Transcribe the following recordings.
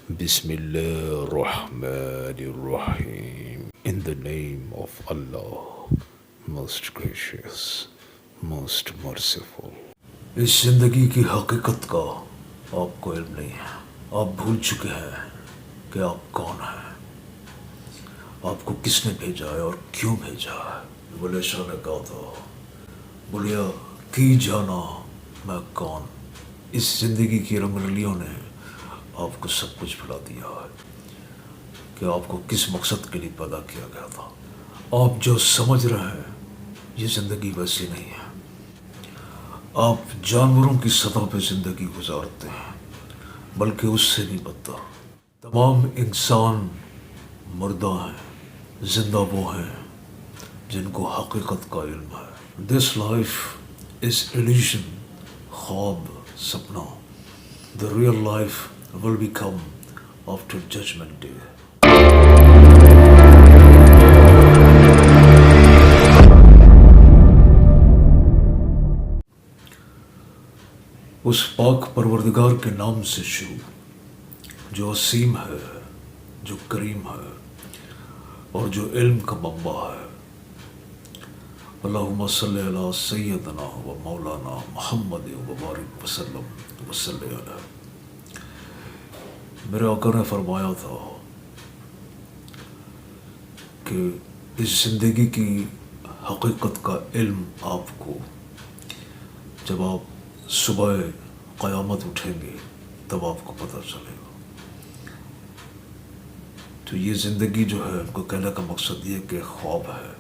Bismillah Rahman Rahim. In the name of Allah, most gracious, most merciful. اس زندگی کی حقیقت کا آپ کو علم نہیں ہے. آپ بھول چکے ہیں کہ آپ کون ہیں، آپ کو کس نے بھیجا ہے اور کیوں بھیجا ہے. بولے شاہ نے کہا تھا، بولیا کی جانا میں کون. اس زندگی کی رنگ رلیوں نے آپ کو سب کچھ بھلا دیا ہے کہ آپ کو کس مقصد کے لیے پیدا کیا گیا تھا. آپ جو سمجھ رہے ہیں یہ زندگی ویسی نہیں ہے. آپ جانوروں کی سطح پہ زندگی گزارتے ہیں، بلکہ اس سے بھی بدتر. تمام انسان مردہ ہیں، زندہ وہ ہیں جن کو حقیقت کا علم ہے. دس لائف از illusion، خواب، سپنا. The real life will become after judgment day. اس پاک پروردگار کے نام سے شروع جو عظیم ہے، جو کریم ہے اور جو علم کا منبع ہے. اللہم صلی علی سیدنا و مولانا محمد و بارک وسلم وصلی علیہ. میرے آقا نے فرمایا تھا کہ اس زندگی کی حقیقت کا علم آپ کو جب آپ صبح قیامت اٹھیں گے تب آپ کو پتہ چلے گا. تو یہ زندگی جو ہے ان کو کہنے کا مقصد یہ کہ خواب ہے،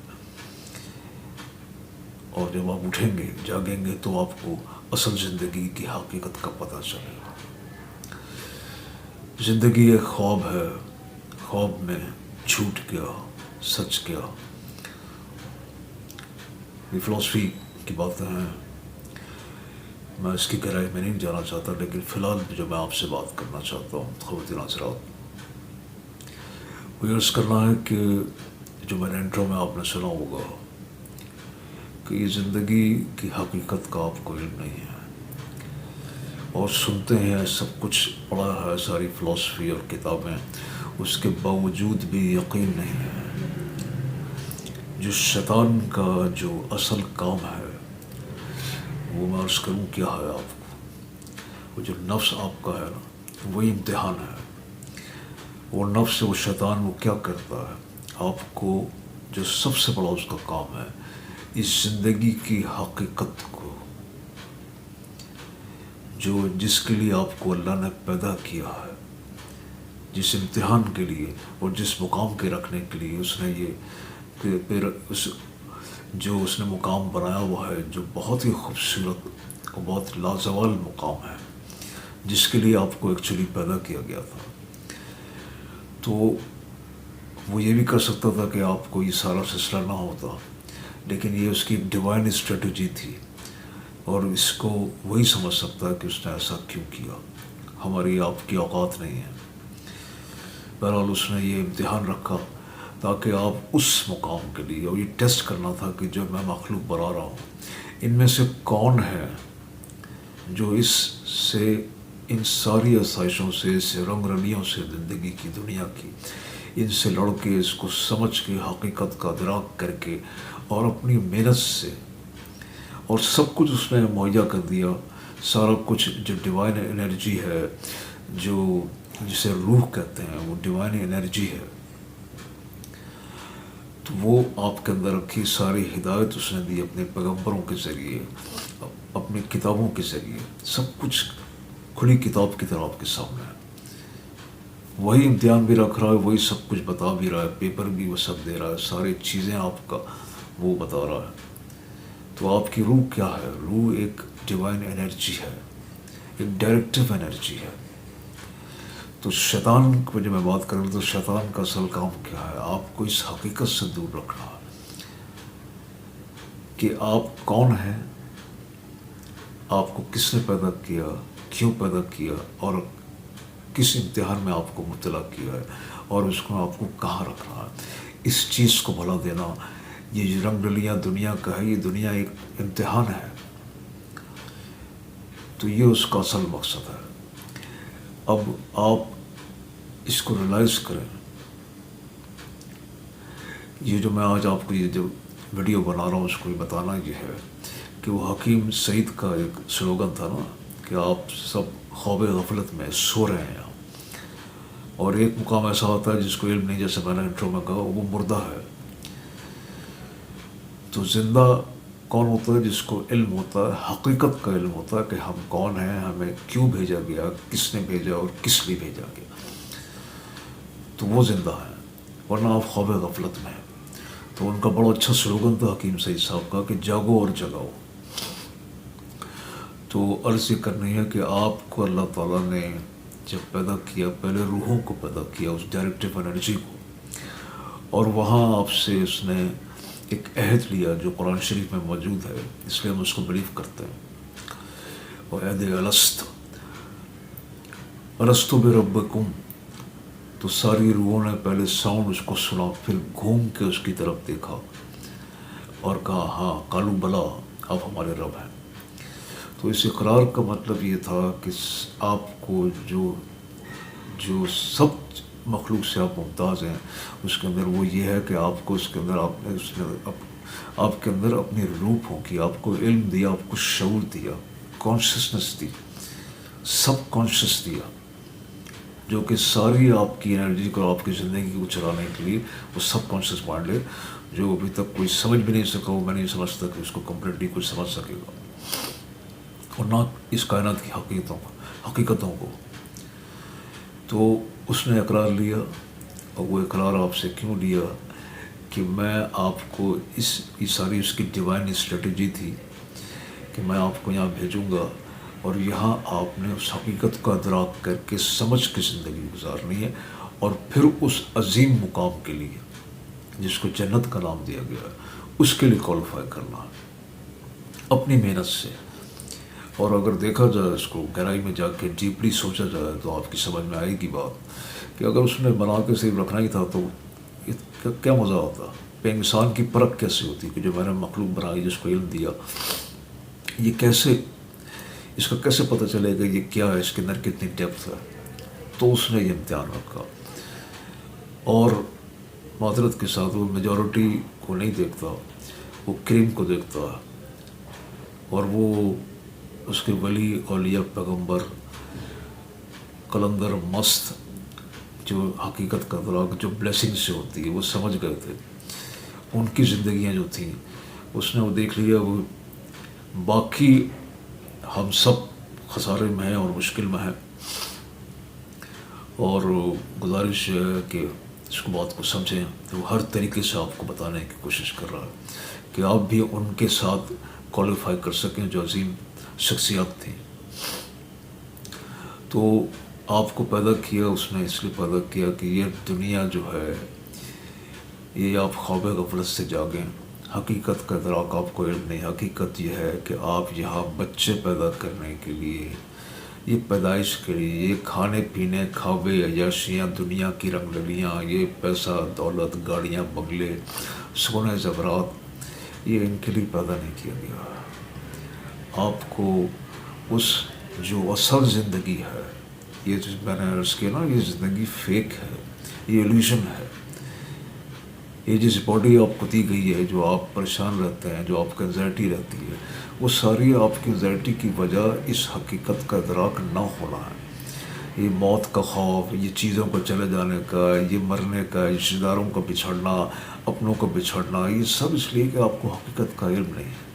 اور جب آپ اٹھیں گے جاگیں گے تو آپ کو اصل زندگی کی حقیقت کا پتہ چلے گا. زندگی ایک خواب ہے، خواب میں جھوٹ کیا، سچ کیا. یہ فلسفی کی باتیں ہیں، میں اس کی گہرائی میں نہیں جانا چاہتا، لیکن فی الحال جو میں آپ سے بات کرنا چاہتا ہوں خواتین حضرات، وہ عرض کرنا ہے کہ جو میں نے انٹرو میں آپ نے سنا ہوگا کہ یہ زندگی کی حقیقت کا آپ کو علم نہیں ہے، اور سنتے ہیں سب کچھ پڑھا ہے، ساری فلسفی اور کتابیں، اس کے باوجود بھی یقین نہیں ہے. جو شیطان کا جو اصل کام ہے وہ میں عرض کروں کیا ہے آپ کو. وہ جو نفس آپ کا ہے نا، وہی امتحان ہے. وہ نفس وہ شیطان وہ کیا کرتا ہے آپ کو، جو سب سے بڑا اس کا کام ہے اس زندگی کی حقیقت کو، جو جس کے لیے آپ کو اللہ نے پیدا کیا ہے، جس امتحان کے لیے اور جس مقام کے رکھنے کے لیے اس نے یہ کہ پھر جو اس نے مقام بنایا ہوا ہے، جو بہت ہی خوبصورت اور بہت لازوال مقام ہے، جس کے لیے آپ کو ایکچولی پیدا کیا گیا تھا. تو وہ یہ بھی کر سکتا تھا کہ آپ کو یہ سارا سلسلہ نہ ہوتا، لیکن یہ اس کی ایک ڈیوائن اسٹریٹجی تھی، اور اس کو وہی سمجھ سکتا ہے کہ اس نے ایسا کیوں کیا. ہماری آپ کی اوقات نہیں ہے. بہرحال اس نے یہ امتحان رکھا تاکہ آپ اس مقام کے لیے، اور یہ ٹیسٹ کرنا تھا کہ جو میں مخلوق بنا رہا ہوں ان میں سے کون ہے جو اس سے، ان ساری آسائشوں سے، اس رنگ رلیوں سے، زندگی کی دنیا کی، ان سے لڑ کے، اس کو سمجھ کے، حقیقت کا ادراک کر کے، اور اپنی محنت سے، اور سب کچھ اس نے مہیا کر دیا. سارا کچھ جو ڈیوائن انرجی ہے، جو جسے روح کہتے ہیں، وہ ڈیوائن انرجی ہے، تو وہ آپ کے اندر رکھی. ساری ہدایت اس نے دی اپنے پیغمبروں کے ذریعے، اپنی کتابوں کے ذریعے. سب کچھ کھلی کتاب کی طرح آپ کے سامنے ہے. وہی امتحان بھی رکھ رہا ہے، وہی سب کچھ بتا بھی رہا ہے، پیپر بھی وہ سب دے رہا ہے، ساری چیزیں آپ کا وہ بتا رہا ہے. تو آپ کی روح کیا ہے؟ روح ایک ڈیوائن انرجی ہے، ایک ڈائریکٹیو انرجی ہے. تو شیطان کو جب میں بات کروں تو شیطان کا اصل کام کیا ہے؟ آپ کو اس حقیقت سے دور رکھنا ہے کہ آپ کون ہیں، آپ کو کس نے پیدا کیا، کیوں پیدا کیا، اور کس امتحان میں آپ کو مبتلا کیا ہے، اور اس کو آپ کو کہاں رکھنا ہے. اس چیز کو بھلا دینا. یہ جو رنگ رلیاں دنیا کا ہے، یہ دنیا ایک امتحان ہے. تو یہ اس کا اصل مقصد ہے. اب آپ اس کو ریلائز کریں. یہ جو میں آج آپ کو یہ جو ویڈیو بنا رہا ہوں اس کو بتانا یہ ہے کہ وہ حکیم سعید کا ایک سلوگن تھا نا کہ آپ سب خواب غفلت میں سو رہے ہیں. اور ایک مقام ایسا ہوتا ہے جس کو علم نہیں، جیسے میں نے انٹرو میں کہا، وہ مردہ ہے. تو زندہ کون ہوتا ہے؟ جس کو علم ہوتا ہے، حقیقت کا علم ہوتا ہے کہ ہم کون ہیں، ہمیں کیوں بھیجا گیا، کس نے بھیجا اور کس لیے بھیجا گیا. تو وہ زندہ ہیں، ورنہ آپ خواب غفلت میں ہیں. تو ان کا بڑا اچھا سلوگن تھا حکیم سعید صاحب کا کہ جاگو اور جگاؤ. تو عرض یہ کرنی ہے کہ آپ کو اللہ تعالیٰ نے جب پیدا کیا، پہلے روحوں کو پیدا کیا، اس ڈائریکٹیو انرجی کو، اور وہاں آپ سے اس نے ایک عہد لیا جو قرآن شریف میں موجود ہے، اس لیے ہم اس کو بلیو کرتے ہیں. اور عہد الستو بربکم. تو ساری روحوں نے پہلے ساؤنڈ اس کو سنا، پھر گھوم کے اس کی طرف دیکھا اور کہا ہاں قالوا بلا، آپ ہمارے رب ہیں. تو اس اقرار کا مطلب یہ تھا کہ آپ کو جو سب مخلوق سے آپ ممتاز ہیں، اس کے اندر وہ یہ ہے کہ آپ کو اس کے اندر آپ کے اندر اپنی روح پھونکی، آپ کو علم دیا، آپ کو شعور دیا، کانشسنس دی، سب کانشس دیا، جو کہ ساری آپ کی انرجی کو، آپ کی زندگی کو چلانے کے لیے وہ سب کانشس مائنڈ ہے، جو ابھی تک کوئی سمجھ بھی نہیں سکا ہو. میں نہیں سمجھتا کہ اس کو کمپلیٹلی کوئی سمجھ سکے گا، اور نہ اس کائنات کی حقیقتوں کو. تو اس نے اقرار لیا، اور وہ اقرار آپ سے کیوں لیا کہ میں آپ کو یہ ساری اس کی ڈیوائن اسٹریٹجی تھی کہ میں آپ کو یہاں بھیجوں گا، اور یہاں آپ نے اس حقیقت کا ادراک کر کے سمجھ کے زندگی گزارنی ہے، اور پھر اس عظیم مقام کے لیے جس کو جنت کا نام دیا گیا ہے، اس کے لیے کوالیفائی کرنا ہے اپنی محنت سے. اور اگر دیکھا جائے اس کو گہرائی میں جا کے ڈیپلی سوچا جائے تو آپ کی سمجھ میں آئے گی بات کہ اگر اس نے بنا کے صرف رکھنا ہی تھا تو کیا مزہ ہوتا. کہ انسان کی پرکھ کیسے ہوتی کہ جو میں نے مخلوق بنائی، جس کو علم دیا، یہ کیسے، اس کا کیسے پتہ چلے گا یہ کیا ہے، اس کے اندر کتنی ڈیپتھ ہے. تو اس نے یہ امتحان رکھا، اور معذرت کے ساتھ وہ میجورٹی کو نہیں دیکھتا، وہ کریم کو دیکھتا ہے. اور وہ اس کے ولی، اولیاء، پیغمبر، قلندر، مست، جو حقیقت کا ادراک جو بلیسنگ سے ہوتی ہے وہ سمجھ گئے تھے. ان کی زندگیاں جو تھیں اس نے وہ دیکھ لیا. وہ باقی ہم سب خسارے میں ہیں اور مشکل میں ہیں، اور گزارش ہے کہ اس کو بات کو سمجھیں. تو وہ ہر طریقے سے آپ کو بتانے کی کوشش کر رہا ہے کہ آپ بھی ان کے ساتھ کوالیفائی کر سکیں جو عظیم شخصیات تھیں. تو آپ کو پیدا کیا اس نے اس لیے پیدا کیا کہ یہ دنیا جو ہے یہ آپ خواب غفلت سے جاگیں. حقیقت کا ادراک آپ کو علم نہیں. حقیقت یہ ہے کہ آپ یہاں بچے پیدا کرنے کے لیے، یہ پیدائش کے لیے، یہ کھانے پینے، خوابے، عیاشیاں، دنیا کی رنگ رلیاں، یہ پیسہ، دولت، گاڑیاں، بنگلے، سونے، زیورات، یہ ان کے لیے پیدا نہیں کیا گیا. آپ کو اس جو اصل زندگی ہے، یہ جو میں نے عرض کیا نا، یہ زندگی فیک ہے، یہ ایلیوژن ہے. یہ جس باڈی آپ کو دی گئی ہے، جو آپ پریشان رہتے ہیں، جو آپ کو انزائٹی رہتی ہے، وہ ساری آپ کی انزائٹی کی وجہ اس حقیقت کا ادراک نہ ہونا ہے. یہ موت کا خوف، یہ چیزوں کو چلے جانے کا، یہ مرنے کا، رشتہ داروں کا بچھڑنا، اپنوں کا بچھڑنا، یہ سب اس لیے کہ آپ کو حقیقت کا علم نہیں ہے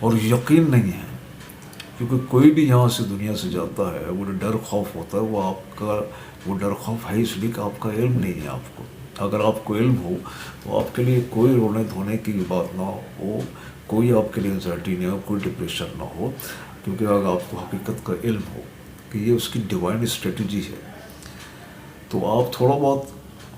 اور یقین نہیں ہے. کیونکہ کوئی بھی یہاں سے دنیا سے جاتا ہے، وہ ڈر خوف ہوتا ہے، وہ آپ کا وہ ڈر خوف ہے اس لیے کہ آپ کا علم نہیں ہے. آپ کو اگر آپ کو علم ہو تو آپ کے لیے کوئی رونے دھونے کی بات نہ ہو، کوئی آپ کے لیے انزائٹی نہیں ہو، کوئی ڈپریشن نہ ہو. کیونکہ اگر آپ کو حقیقت کا علم ہو کہ یہ اس کی ڈیوائن اسٹریٹجی ہے، تو آپ تھوڑا بہت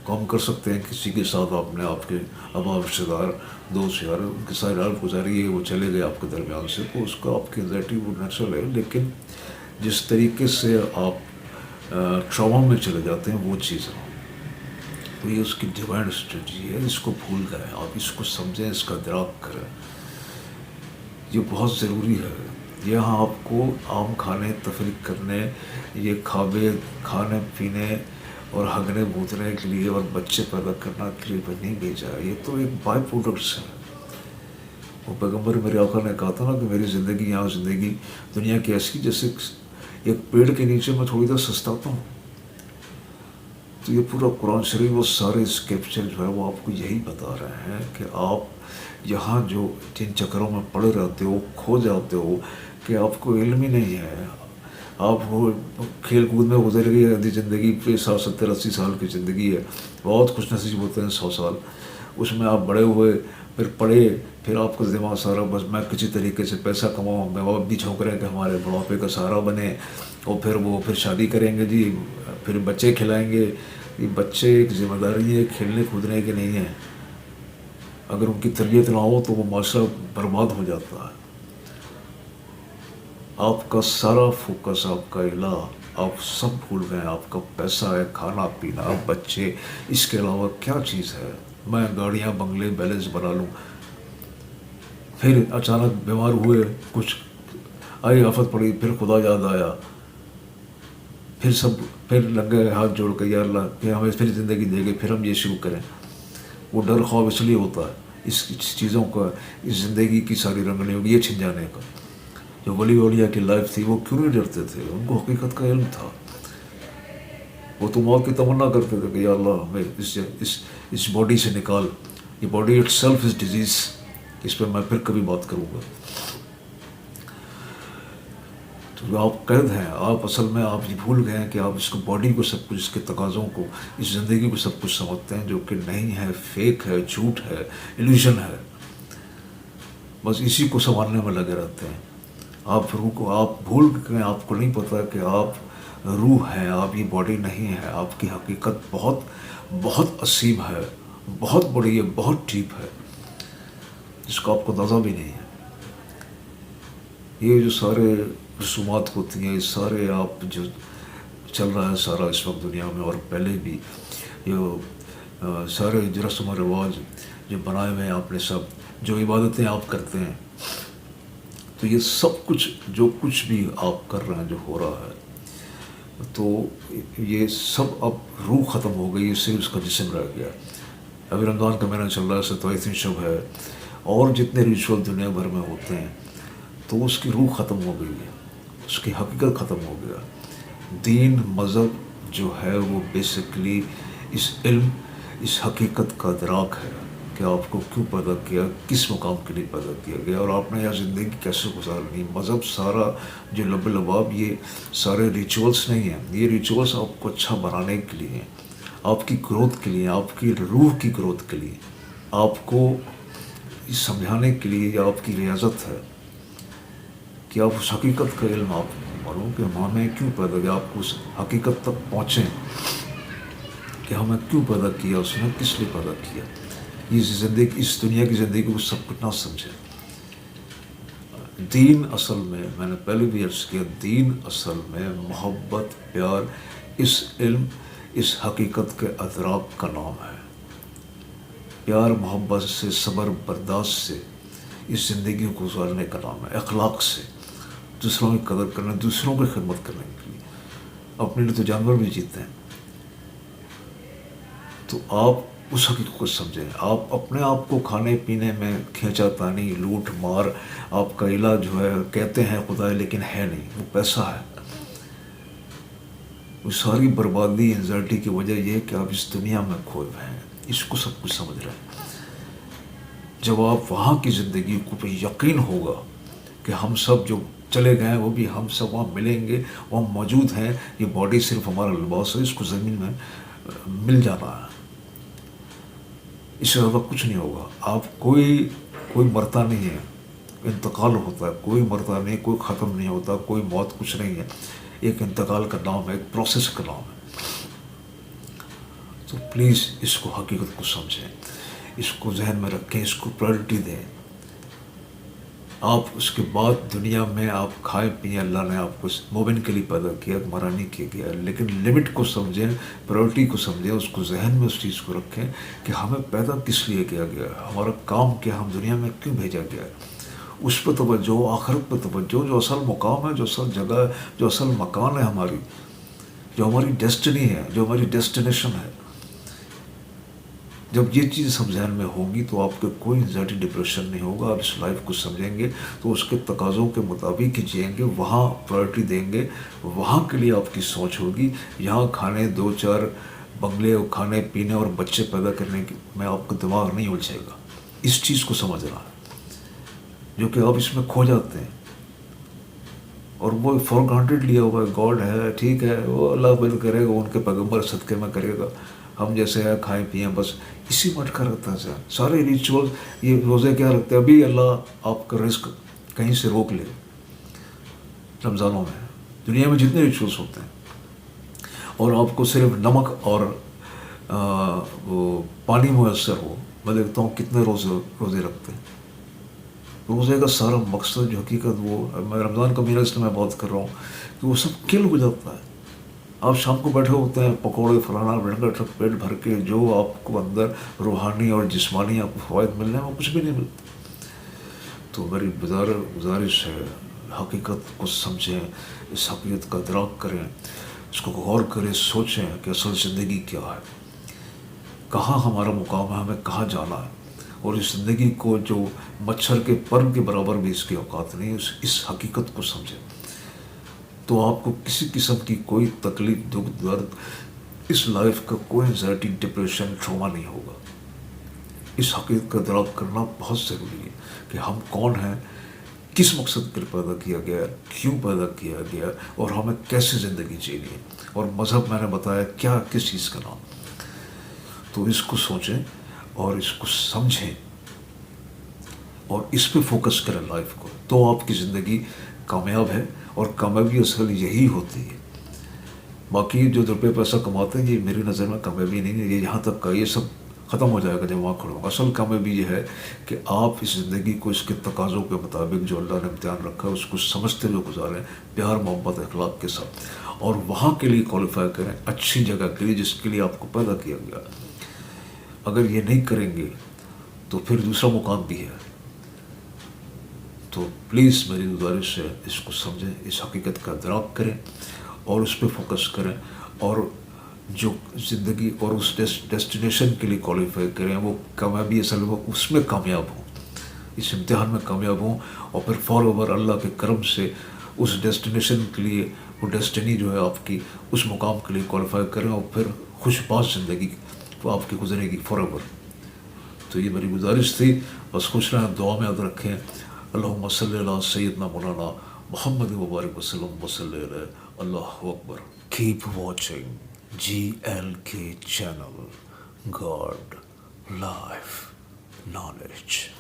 کام کر سکتے ہیں. کسی کے ساتھ آپ نے آپ کے ابا، رشتہ دار، دوست یار، ان کے ساتھ رات گزاری ہے، وہ چلے گئے آپ کے درمیان سے، تو اس کا آپ کی انزائٹی وہ نیچرل ہے. لیکن جس طریقے سے آپ ٹراما میں چلے جاتے ہیں وہ چیز ہے. تو یہ اس کی ڈیوائن اسٹریٹجی ہے. اس کو بھول گئے آپ، اس کو سمجھیں، اس کا ادراک کریں. یہ بہت ضروری ہے. یہاں آپ کو عام کھانے تفریح کرنے، یہ کھابے کھانے پینے اور ہگنے بوتنے کے لیے اور بچے پیدا کرنے کے لیے نہیں بھیجا ہے. یہ تو ایک بائی پروڈکٹس ہے. وہ پیغمبر میرے آقا نے کہا تھا نا کہ میری زندگی یہاں زندگی دنیا کی ایسی جیسے ایک پیڑ کے نیچے میں تھوڑی دیر سستاتا ہوں. تو یہ پورا قرآن شریف وہ سارے اسکرپچر جو ہے وہ آپ کو یہی بتا رہے ہیں کہ آپ یہاں جو جن چکروں میں پڑے رہتے ہو، کھو جاتے ہو کہ آپ کو علم ہی نہیں ہے. آپ وہ کھیل کود میں گزر گئی آدھی زندگی پہ 60-70-80 سال کی زندگی ہے. بہت خوش نصیب ہوتے ہیں 100 سال. اس میں آپ بڑے ہوئے، پھر پڑھے، پھر آپ کا دماغ سارا بس میں کسی طریقے سے پیسہ کماؤں، ماں باپ بھی چھونک رہے ہیں کہ ہمارے بڑھاپے کا سہارا بنے، اور پھر شادی کریں گے جی، پھر بچے کھلائیں گے. یہ بچے ایک ذمہ داری ہے، کھیلنے کودنے کی نہیں ہے. اگر ان کی تربیت نہ ہو تو وہ معاشرہ برباد ہو جاتا ہے. آپ کا سارا فوکس، آپ کا الہ، آپ سب بھول گئے. آپ کا پیسہ ہے، کھانا پینا، بچے، اس کے علاوہ کیا چیز ہے؟ میں گاڑیاں بنگلے بیلنس بنا لوں. پھر اچانک بیمار ہوئے، کچھ آئی آفت پڑی، پھر خدا یاد آیا، پھر لگ گئے ہاتھ جوڑ کے یا اللہ پھر ہمیں پھر زندگی دے گے، پھر ہم یہ شروع کریں. وہ ڈر خواب اس لیے ہوتا ہے اس چیزوں کا، اس زندگی کی ساری رنگنیوں کی یہ چھن جانے کا. جو ولی اولیاء کی لائف تھی وہ کیوں نہیں ڈرتے تھے؟ ان کو حقیقت کا علم تھا. وہ تو موت کی تمنا کرتے تھے کہ یا اللہ ہمیں اس باڈی سے نکال. یہ body itself is disease. اس پہ میں پھر کبھی بات کروں گا. تو آپ قید ہیں. آپ اصل میں آپ یہ بھول گئے ہیں کہ آپ اس کو باڈی کو سب کچھ، اس کے تقاضوں کو، اس زندگی کو سب کچھ سمجھتے ہیں، جو کہ نہیں ہے، فیک ہے، جھوٹ ہے، ایلیوژن ہے. بس اسی کو سنبھالنے میں لگے رہتے ہیں. آپ روح کو آپ بھول گئے. آپ کو نہیں پتہ کہ آپ روح ہیں، آپ یہ باڈی نہیں ہے. آپ کی حقیقت بہت بہت عظیم ہے، بہت بڑی ہے، بہت ڈیپ ہے، جس کو آپ کو اندازہ بھی نہیں ہے. یہ جو سارے رسومات ہوتی ہیں، یہ سارے آپ جو چل رہا ہے سارا اس وقت دنیا میں اور پہلے بھی، یہ سارے جو رسم و رواج جو بنائے ہوئے ہیں آپ نے، سب جو عبادتیں آپ کرتے ہیں، تو یہ سب کچھ جو کچھ بھی آپ کر رہے ہیں، جو ہو رہا ہے، تو یہ سب اب روح ختم ہو گئی، اس سے اس کا جسم رہ گیا. ابھی رمضان کا مہینہ چل رہا ہے، ستائیسویں شب ہے، اور جتنے ریچول دنیا بھر میں ہوتے ہیں، تو اس کی روح ختم ہو گئی ہے، اس کی حقیقت ختم ہو گیا. دین مذہب جو ہے وہ بیسکلی اس علم، اس حقیقت کا ادراک ہے کہ آپ کو کیوں پیدا کیا، کس مقام کے لیے پیدا کیا گیا، اور آپ نے یہاں زندگی کیسے گزارنی. مذہب سارا جو لب لباب، یہ سارے ریچولس نہیں ہیں. یہ ریچولس آپ کو اچھا بنانے کے لیے ہیں، آپ کی گروتھ کے لیے، آپ کی روح کی گروتھ کے لیے، آپ کو سمجھانے کے لیے. یہ آپ کی ریاضت ہے کہ آپ اس حقیقت کا علم آپ معلوم کہ ہمیں کیوں پیدا کیا. آپ کو اس حقیقت تک پہنچیں کہ ہمیں کیوں پیدا کیا، اس نے کس لیے پیدا کیا. اس دنیا کی زندگی کو سب کچھ نہ سمجھیں. دین اصل میں نے پہلے بھی عرض کیا، دین اصل میں محبت، پیار، اس علم، اس حقیقت کے ادراک کا نام ہے. پیار محبت سے، صبر برداشت سے اس زندگی کو گزارنے کا نام ہے. اخلاق سے، دوسروں کی قدر کرنے، دوسروں کی خدمت کرنے کے لیے. اپنے لیے تو جانور بھی جیتے ہیں. تو آپ اس حقیقت کو سمجھیں. آپ اپنے آپ کو کھانے پینے میں کھینچا تانی، لوٹ مار، آپ کا الہ جو ہے کہتے ہیں خدا ہے لیکن ہے نہیں، وہ پیسہ ہے. وہ ساری بربادی، انزائٹی کی وجہ یہ ہے کہ آپ اس دنیا میں کھوئے ہوئے ہیں. اس کو سب کچھ سمجھ رہے ہیں. جب آپ وہاں کی زندگی کو پہ یقین ہوگا کہ ہم سب جو چلے گئے ہیں وہ بھی ہم سب وہاں ملیں گے، وہاں موجود ہیں. یہ باڈی صرف ہمارا لباس ہے، اس کو زمین میں مل جانا ہے. اس سے زیادہ کچھ نہیں ہوگا. آپ کوئی مرتا نہیں ہے، انتقال ہوتا ہے. کوئی مرتا نہیں، کوئی ختم نہیں ہوتا، کوئی موت کچھ نہیں ہے. ایک انتقال کا نام ہے، ایک پروسیس کا نام ہے. تو پلیز اس کو، حقیقت کو سمجھیں، اس کو ذہن میں رکھیں، اس کو پرائرٹی دیں. آپ اس کے بعد دنیا میں آپ کھائیں پئیں. اللہ نے آپ کو مومن کے لیے پیدا کیا، تمہارا نہیں کیا گیا. لیکن لمٹ کو سمجھیں، پرائرٹی کو سمجھیں، اس کو ذہن میں اس چیز کو رکھیں کہ ہمیں پیدا کس لیے کیا گیا، ہمارا کام کیا، ہم دنیا میں کیوں بھیجا گیا. اس پہ توجہ، آخرت پہ توجہ، جو اصل مقام ہے، جو اصل جگہ ہے، جو اصل مکان ہے ہماری، جو ہماری ڈیسٹنی ہے، جو ہماری ڈیسٹینیشن ہے. جب یہ چیز ہم ذہن میں ہوگی تو آپ کے کوئی انزائٹی ڈپریشن نہیں ہوگا. آپ اس لائف کو سمجھیں گے تو اس کے تقاضوں کے مطابق ہی جئیں گے، وہاں پرائرٹی دیں گے، وہاں کے لیے آپ کی سوچ ہوگی. یہاں کھانے 2-4 بنگلے اور کھانے پینے اور بچے پیدا کرنے میں آپ کا دماغ نہیں الجھے گا. اس چیز کو سمجھنا ہے جو کہ آپ اس میں کھو جاتے ہیں. اور وہ فار گرانٹیڈ لیا ہوا ہے، گاڈ ہے، ٹھیک ہے، وہ اللہ بل کرے گا، ان کے پیغمبر صدقے میں کرے گا، ہم جیسے ہیں کھائیں پئیں، بس اسی میں اٹکا رہتا ہے. سارے ریچول یہ روزے کیا رکھتے ہیں؟ ابھی اللہ آپ کا رزق کہیں سے روک لے. رمضانوں میں دنیا میں جتنے ریچولس ہوتے ہیں، اور آپ کو صرف نمک اور وہ پانی میسر ہو. میں دیکھتا ہوں کتنے روزے رکھتے ہیں. روزے کا سارا مقصد جو حقیقت، وہ میں رمضان کا مہینہ اس لیے میں بات کر رہا ہوں کہ وہ سب کل ہو جاتا ہے. آپ شام کو بیٹھے ہوتے ہیں، پکوڑے فلانا بڑھنگا ٹرک پیٹ بھر کے، جو آپ کو اندر روحانی اور جسمانی آپ کو فوائد ملنے ہیں وہ کچھ بھی نہیں ملتا. تو میری گزارش ہے، حقیقت کو سمجھیں، اس حقیقت کا ادراک کریں، اس کو غور کریں، سوچیں کہ اصل زندگی کیا ہے، کہاں ہمارا مقام ہے، ہمیں کہاں جانا ہے. اور اس زندگی کو جو مچھر کے پر کے برابر بھی اس کی اوقات نہیں، اس حقیقت کو سمجھیں تو آپ کو کسی قسم کی کوئی تکلیف، دکھ، درد، اس لائف کا کوئی انزائٹی، ڈپریشن، ٹراما نہیں ہوگا. اس حقیقت کا ادراک کرنا بہت ضروری ہے کہ ہم کون ہیں، کس مقصد کے لیے پیدا کیا گیا ہے، کیوں پیدا کیا گیا ہے، اور ہمیں کیسے زندگی جینی ہے. اور مذہب میں نے بتایا کیا، کس چیز کا نام. تو اس کو سوچیں اور اس کو سمجھیں اور اس پہ فوکس کریں لائف کو، تو آپ کی زندگی کامیاب ہے. اور کامیابی اصل یہی ہوتی ہے. باقی جو روپے پیسہ کماتے ہیں یہ میری نظر میں کامیابی نہیں ہے. یہ یہاں تک کا، یہ سب ختم ہو جائے گا جب وہاں کھڑوں. اصل کامیابی یہ ہے کہ آپ اس زندگی کو اس کے تقاضوں کے مطابق جو اللہ نے امتحان رکھا ہے اس کو سمجھتے ہوئے گزاریں، پیار، محبت، اخلاق کے ساتھ، اور وہاں کے لیے کوالیفائی کریں، اچھی جگہ کے لیے جس کے لیے آپ کو پیدا کیا گیا. اگر یہ نہیں کریں گے تو پھر دوسرا مقام بھی ہے. تو پلیز میری گزارش ہے، اس کو سمجھیں، اس حقیقت کا ادراک کریں اور اس پہ فوکس کریں، اور جو زندگی اور اس ڈیسٹینیشن کے لیے کوالیفائی کریں، وہ کامیابی اصل وہ اس میں کامیاب ہوں، اس امتحان میں کامیاب ہوں. اور پھر فار اوور اللہ کے کرم سے اس ڈیسٹینیشن کے لیے، وہ ڈیسٹنی جو ہے آپ کی، اس مقام کے لیے کوالیفائی کریں، اور پھر خوش باش زندگی وہ آپ کی گزرے گی فار ایور. تو یہ میری گزارش تھی. بس خوش رہیں، دعا میں یاد رکھیں. اللہم صلی علی سیدنا مولانا محمد مبارک وسلم وصلی علیہ. اللہ اکبر. Keep watching GLK channel. God, life, knowledge.